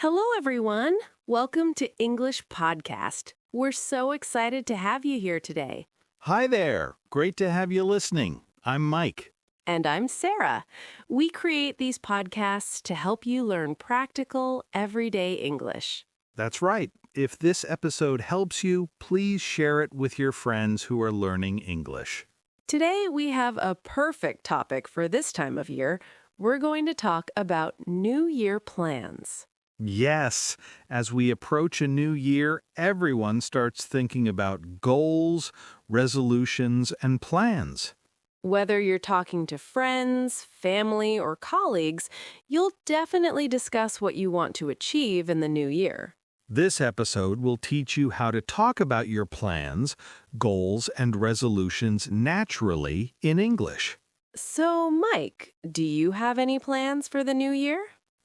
Hello, everyone. Welcome to English Podcast. We're so excited to have you here today. Hi there. Great to have you listening. I'm Mike. And I'm Sarah. We create these podcasts to help you learn practical, everyday English. That's right. If this episode helps you, please share it with your friends who are learning English. Today, we have a perfect topic for this time of year. We're going to talk about New Year plans. Yes, as we approach a new year, everyone starts thinking about goals, resolutions, and plans. Whether you're talking to friends, family, or colleagues, you'll definitely discuss what you want to achieve in the new year. This episode will teach you how to talk about your plans, goals, and resolutions naturally in English. So, Mike, do you have any plans for the new year?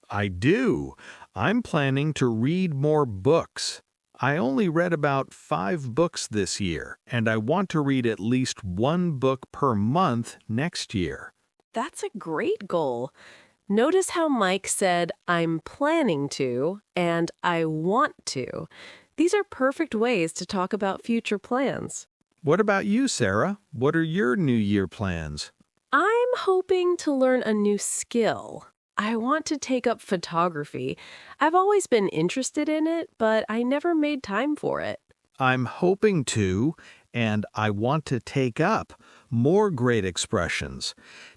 I do. I'm planning to read more books. I only read about 5 books this year, and I want to read at least 1 book per month next year. That's a great goal. Notice how Mike said, I'm planning to, and I want to. These are perfect ways to talk about future plans. What about you, Sarah? What are your New Year plans? I'm hoping to learn a new skill. I want to take up photography. I've always been interested in it, but I never made time for it. I'm hoping to, and I want to take up more great expressions.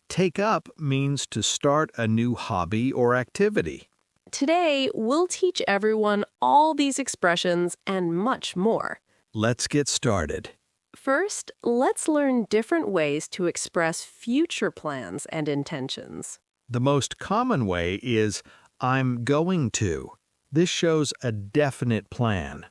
Take up means to start a new hobby or activity. Today, we'll teach everyone all these expressions and much more. Let's get started. First, let's learn different ways to express future plans and intentions. The most common way is, I'm going to. This shows a definite plan.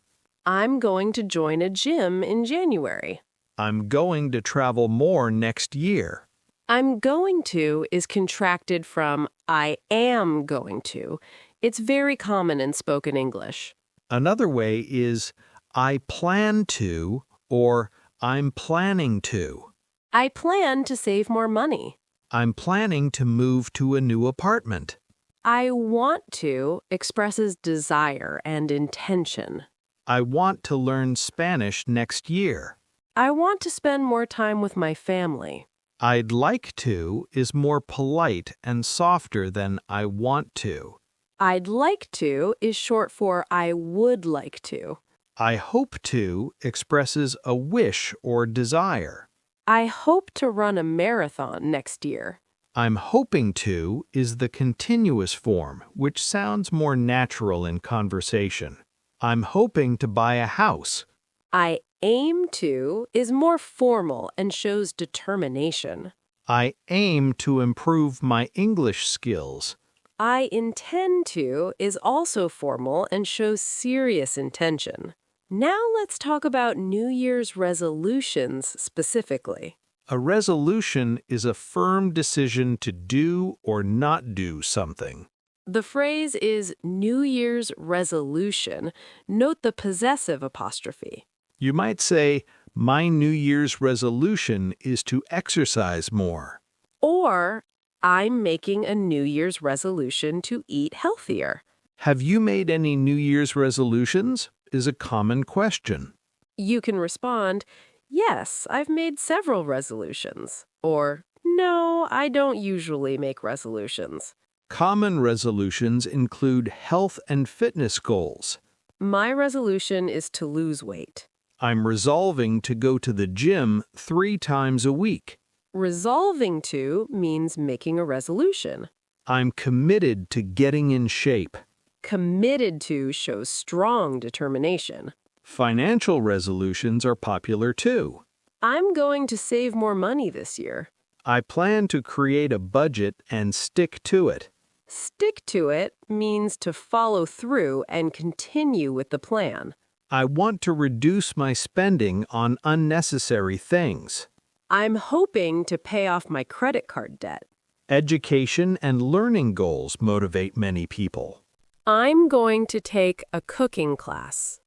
I'm going to join a gym in January. I'm going to travel more next year. I'm going to is contracted from I am going to. It's very common in spoken English. Another way is, I plan to or I'm planning to. I plan to save more money. I'm planning to move to a new apartment. I want to expresses desire and intention. I want to learn Spanish next year. I want to spend more time with my family. I'd like to is more polite and softer than I want to. I'd like to is short for I would like to. I hope to expresses a wish or desire. I hope to run a marathon next year. I'm hoping to is the continuous form, which sounds more natural in conversation. I'm hoping to buy a house. I aim to is more formal and shows determination. I aim to improve my English skills. I intend to is also formal and shows serious intention. Now let's talk about New Year's resolutions specifically. A resolution is a firm decision to do or not do something. The phrase is New Year's resolution. Note the possessive apostrophe. You might say, my New Year's resolution is to exercise more. Or, I'm making a New Year's resolution to eat healthier. Have you made any New Year's resolutions? Is a common question. You can respond, yes, I've made several resolutions. Or, no, I don't usually make resolutions. Common resolutions include health and fitness goals. My resolution is to lose weight. I'm resolving to go to the gym 3 times a week. Resolving to means making a resolution. I'm committed to getting in shape. Committed to shows strong determination. Financial resolutions are popular too. I'm going to save more money this year. I plan to create a budget and stick to it. Stick to it means to follow through and continue with the plan. I want to reduce my spending on unnecessary things. I'm hoping to pay off my credit card debt. Education and learning goals motivate many people. I'm going to take a cooking class.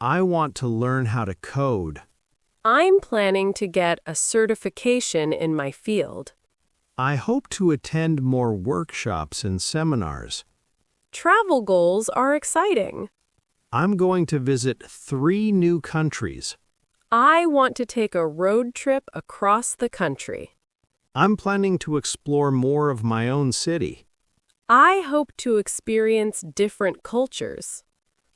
I want to learn how to code. I'm planning to get a certification in my field. I hope to attend more workshops and seminars. Travel goals are exciting. I'm going to visit 3 new countries. I want to take a road trip across the country. I'm planning to explore more of my own city. I hope to experience different cultures.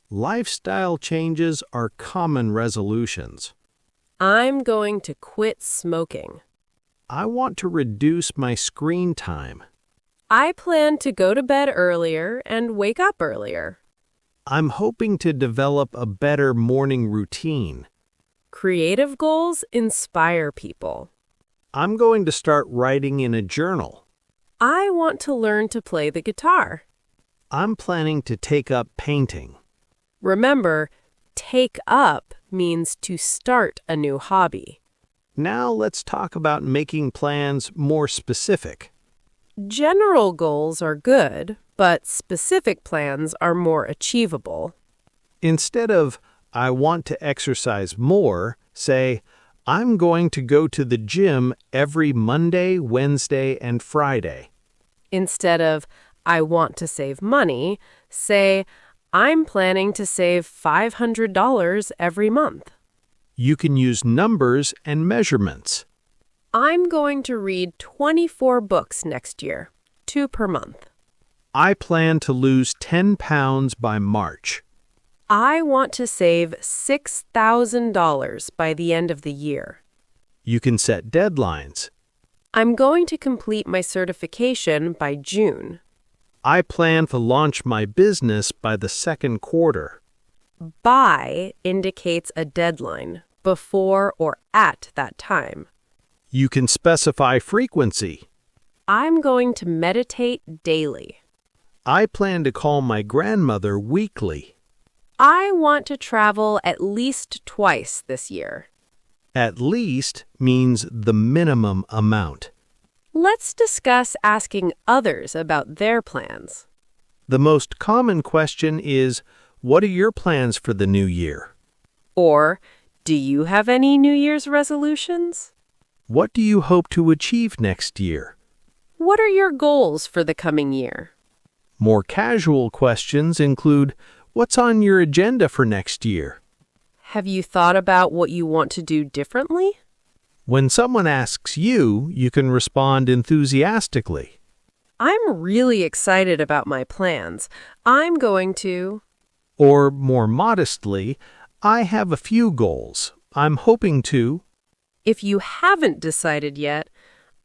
Lifestyle changes are common resolutions. I'm going to quit smoking. I want to reduce my screen time. I plan to go to bed earlier and wake up earlier. I'm hoping to develop a better morning routine. Creative goals inspire people. I'm going to start writing in a journal. I want to learn to play the guitar. I'm planning to take up painting. Remember, take up means to start a new hobby. Now let's talk about making plans more specific. General goals are good, but specific plans are more achievable. Instead of, I want to exercise more, say, I'm going to go to the gym every Monday, Wednesday, and Friday. Instead of, I want to save money, say, I'm planning to save $500 every month. You can use numbers and measurements. I'm going to read 24 books next year, 2 per month. I plan to lose 10 pounds by March. I want to save $6,000 by the end of the year. You can set deadlines. I'm going to complete my certification by June. I plan to launch my business by the second quarter. By indicates a deadline, before or at that time. You can specify frequency. I'm going to meditate daily. I plan to call my grandmother weekly. I want to travel at least twice this year. At least means the minimum amount. Let's discuss asking others about their plans. The most common question is, what are your plans for the new year? Or, do you have any New Year's resolutions? What do you hope to achieve next year? What are your goals for the coming year? More casual questions include, what's on your agenda for next year? Have you thought about what you want to do differently? When someone asks you, you can respond enthusiastically. I'm really excited about my plans. I'm going to... Or more modestly, I have a few goals. I'm hoping to... If you haven't decided yet,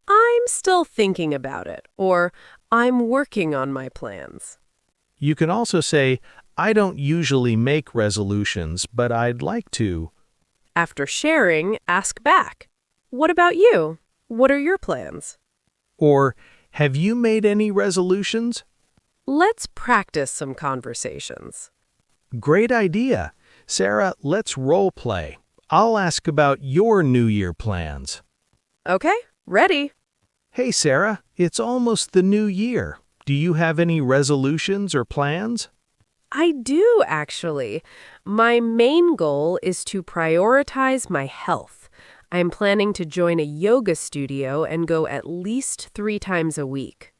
I'm still thinking about it, or I'm working on my plans. You can also say, I don't usually make resolutions, but I'd like to. After sharing, ask back. What about you? What are your plans? Or, have you made any resolutions? Let's practice some conversations. Great idea. Sarah, let's role play. I'll ask about your New Year plans. Okay, ready. Hey, Sarah, it's almost the new year. Do you have any resolutions or plans? I do, actually. My main goal is to prioritize my health. I'm planning to join a yoga studio and go at least 3 times a week.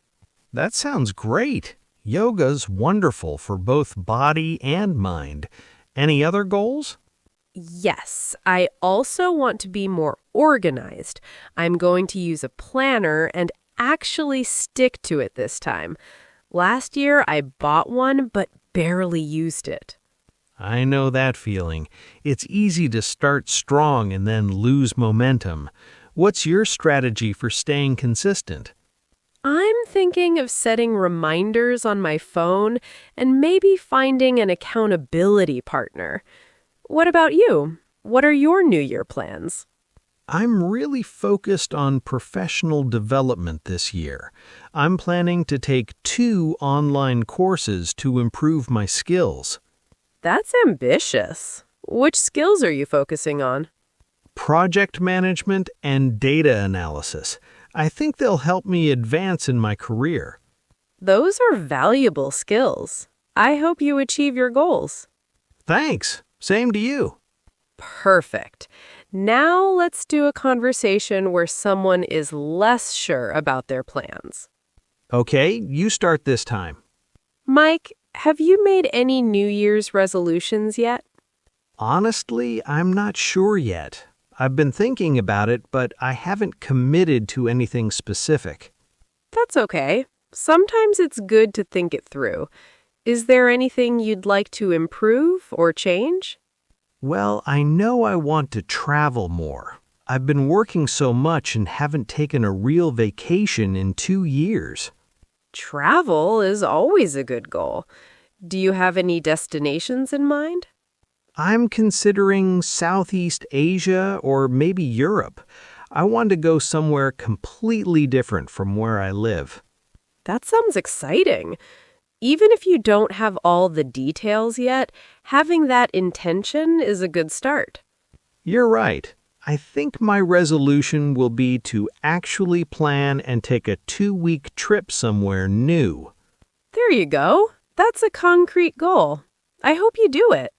That sounds great. Yoga's wonderful for both body and mind. Any other goals? Yes, I also want to be more organized. I'm going to use a planner and actually stick to it this time. Last year, I bought one but barely used it. I know that feeling. It's easy to start strong and then lose momentum. What's your strategy for staying consistent? I'm thinking of setting reminders on my phone and maybe finding an accountability partner. What about you? What are your New Year plans? I'm really focused on professional development this year. I'm planning to take 2 online courses to improve my skills. That's ambitious. Which skills are you focusing on? Project management and data analysis. I think they'll help me advance in my career. Those are valuable skills. I hope you achieve your goals. Thanks. Same to you. Perfect. Now let's do a conversation where someone is less sure about their plans. Okay, you start this time. Mike, Have you made any New Year's resolutions yet? Honestly, I'm not sure yet. I've been thinking about it, but I haven't committed to anything specific. That's okay. Sometimes it's good to think it through. Is there anything you'd like to improve or change? Well, I know I want to travel more. I've been working so much and haven't taken a real vacation in 2 years. Travel is always a good goal. Do you have any destinations in mind? I'm considering Southeast Asia or maybe Europe. I want to go somewhere completely different from where I live. That sounds exciting. Even if you don't have all the details yet, having that intention is a good start. You're right. I think my resolution will be to actually plan and take a 2-week trip somewhere new. There you go. That's a concrete goal. I hope you do it.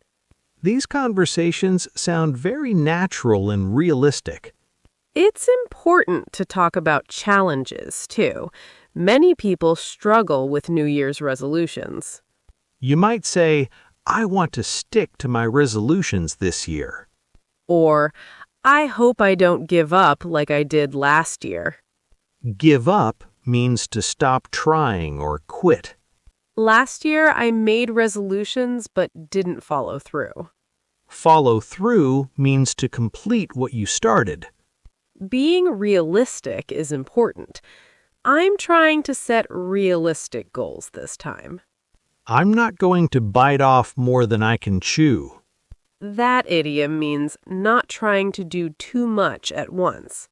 These conversations sound very natural and realistic. It's important to talk about challenges, too. Many people struggle with New Year's resolutions. You might say, I want to stick to my resolutions this year. Or, I hope I don't give up like I did last year. Give up means to stop trying or quit. Last year, I made resolutions but didn't follow through. Follow through means to complete what you started. Being realistic is important. I'm trying to set realistic goals this time. I'm not going to bite off more than I can chew. That idiom means not trying to do too much at once.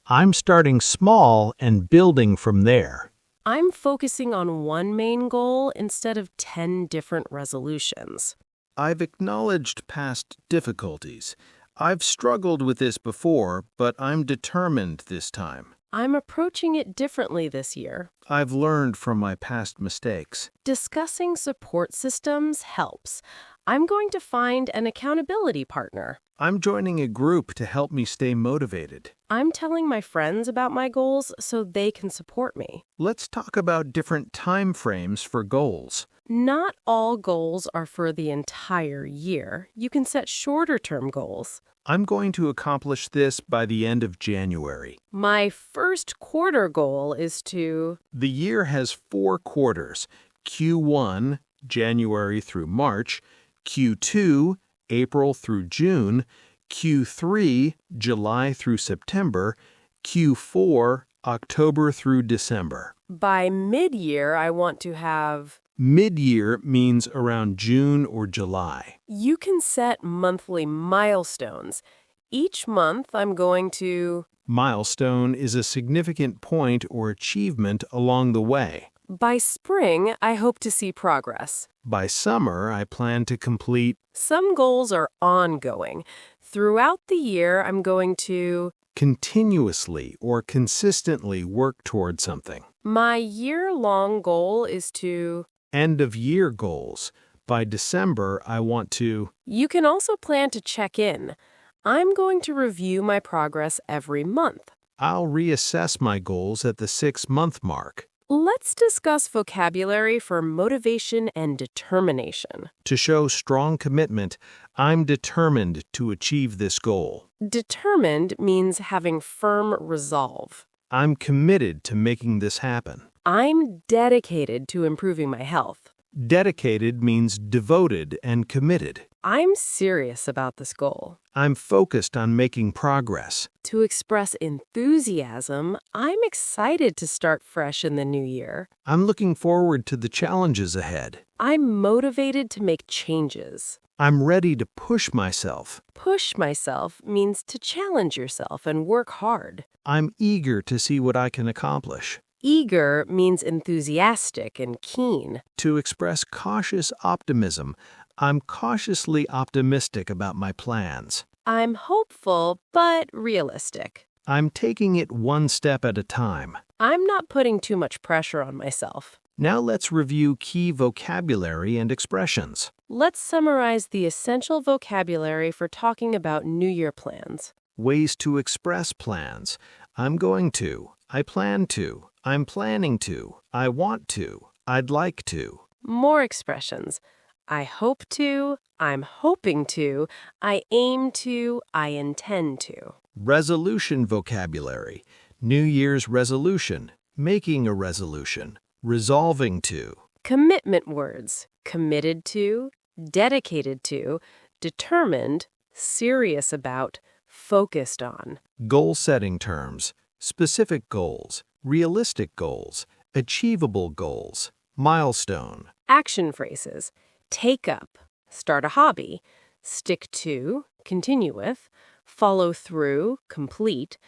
I'm starting small and building from there. I'm focusing on one main goal instead of 10 different resolutions. I've acknowledged past difficulties. I've struggled with this before, but I'm determined this time. I'm approaching it differently this year. I've learned from my past mistakes. Discussing support systems helps. I'm going to find an accountability partner. I'm joining a group to help me stay motivated. I'm telling my friends about my goals so they can support me. Let's talk about different time frames for goals. Not all goals are for the entire year. You can set shorter-term goals. I'm going to accomplish this by the end of January. My first quarter goal is to... The year has 4 quarters. Q1, January through March. Q2, April through June. Q3, July through September. Q4, October through December. By mid-year, I want to have... Mid-year means around June or July. You can set monthly milestones. Each month, I'm going to... Milestone is a significant point or achievement along the way. By spring, I hope to see progress. By summer, I plan to complete... Some goals are ongoing. Throughout the year, I'm going to... Continuously or consistently work toward something. My year-long goal is to... End-of-year goals. By December, I want to... You can also plan to check in. I'm going to review my progress every month. I'll reassess my goals at the 6-month mark. Let's discuss vocabulary for motivation and determination. To show strong commitment, I'm determined to achieve this goal. Determined means having firm resolve. I'm committed to making this happen. I'm dedicated to improving my health. Dedicated means devoted and committed. I'm serious about this goal. I'm focused on making progress. To express enthusiasm, I'm excited to start fresh in the new year. I'm looking forward to the challenges ahead. I'm motivated to make changes. I'm ready to push myself. Push myself means to challenge yourself and work hard. I'm eager to see what I can accomplish. Eager means enthusiastic and keen. To express cautious optimism, I'm cautiously optimistic about my plans. I'm hopeful, but realistic. I'm taking it one step at a time. I'm not putting too much pressure on myself. Now let's review key vocabulary and expressions. Let's summarize the essential vocabulary for talking about New Year plans. Ways to express plans. I'm going to. I plan to. I'm planning to. I want to. I'd like to. More expressions. I hope to, I'm hoping to, I aim to, I intend to. Resolution vocabulary. New Year's resolution. Making a resolution. Resolving to. Commitment words. Committed to, dedicated to, determined, serious about, focused on. Goal-setting terms. Specific goals. Realistic goals. Achievable goals. Milestone. Action phrases. Take up, start a hobby, stick to, continue with, follow through, complete,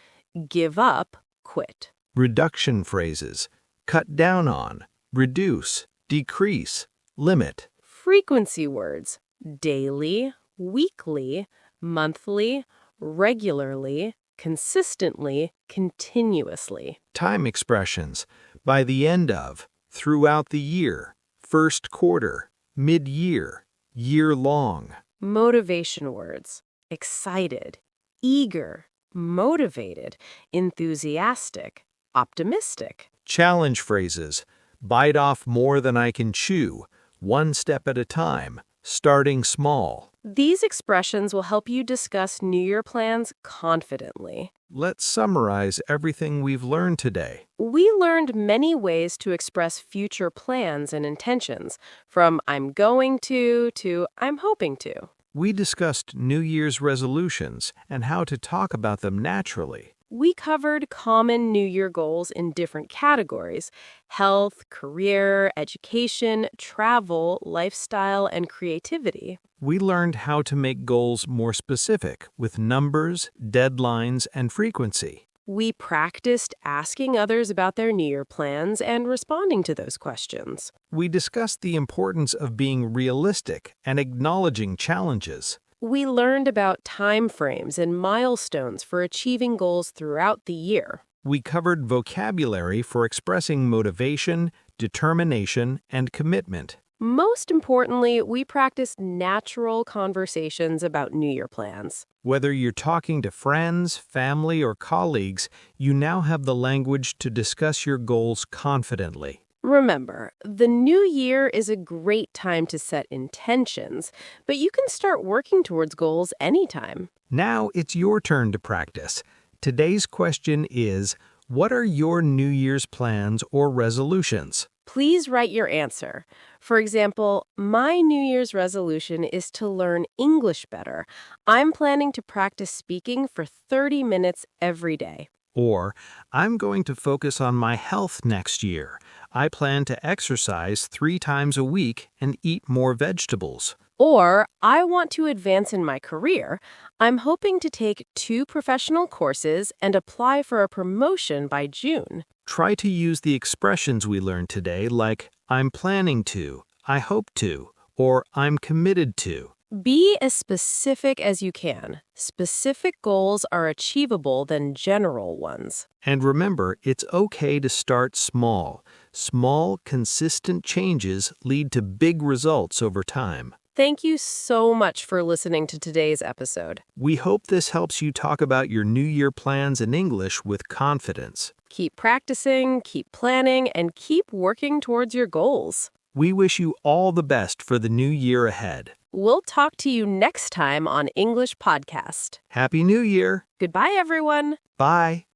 give up, quit. Reduction phrases. Cut down on. Reduce. Decrease. Limit. Frequency words. Daily, weekly, monthly, regularly, consistently, continuously. Time expressions. By the end of. Throughout the year. First quarter. Mid-year. Year-long. Motivation words. Excited, eager, motivated, enthusiastic, optimistic. Challenge phrases. Bite off more than I can chew. One step at a time. Starting small. These expressions will help you discuss New Year plans confidently. Let's summarize everything we've learned today. We learned many ways to express future plans and intentions, from I'm going to I'm hoping to. We discussed New Year's resolutions and how to talk about them naturally. We covered common New Year goals in different categories: health, career, education, travel, lifestyle, and creativity. We learned how to make goals more specific with numbers, deadlines, and frequency. We practiced asking others about their New Year plans and responding to those questions. We discussed the importance of being realistic and acknowledging challenges. We learned about time frames and milestones for achieving goals throughout the year. We covered vocabulary for expressing motivation, determination, and commitment. Most importantly, we practiced natural conversations about New Year plans. Whether you're talking to friends, family, or colleagues, you now have the language to discuss your goals confidently. Remember, the new year is a great time to set intentions, but you can start working towards goals anytime. Now it's your turn to practice. Today's question is, what are your New Year's plans or resolutions? Please write your answer. For example, my New Year's resolution is to learn English better. I'm planning to practice speaking for 30 minutes every day. Or, I'm going to focus on my health next year. I plan to exercise 3 times a week and eat more vegetables. Or, I want to advance in my career. I'm hoping to take 2 professional courses and apply for a promotion by June. Try to use the expressions we learned today like, I'm planning to, I hope to, or I'm committed to. Be as specific as you can. Specific goals are achievable than general ones. And remember, it's okay to start small. Small, consistent changes lead to big results over time. Thank you so much for listening to today's episode. We hope this helps you talk about your New Year plans in English with confidence. Keep practicing, keep planning, and keep working towards your goals. We wish you all the best for the new year ahead. We'll talk to you next time on English Podcast. Happy New Year! Goodbye, everyone. Bye!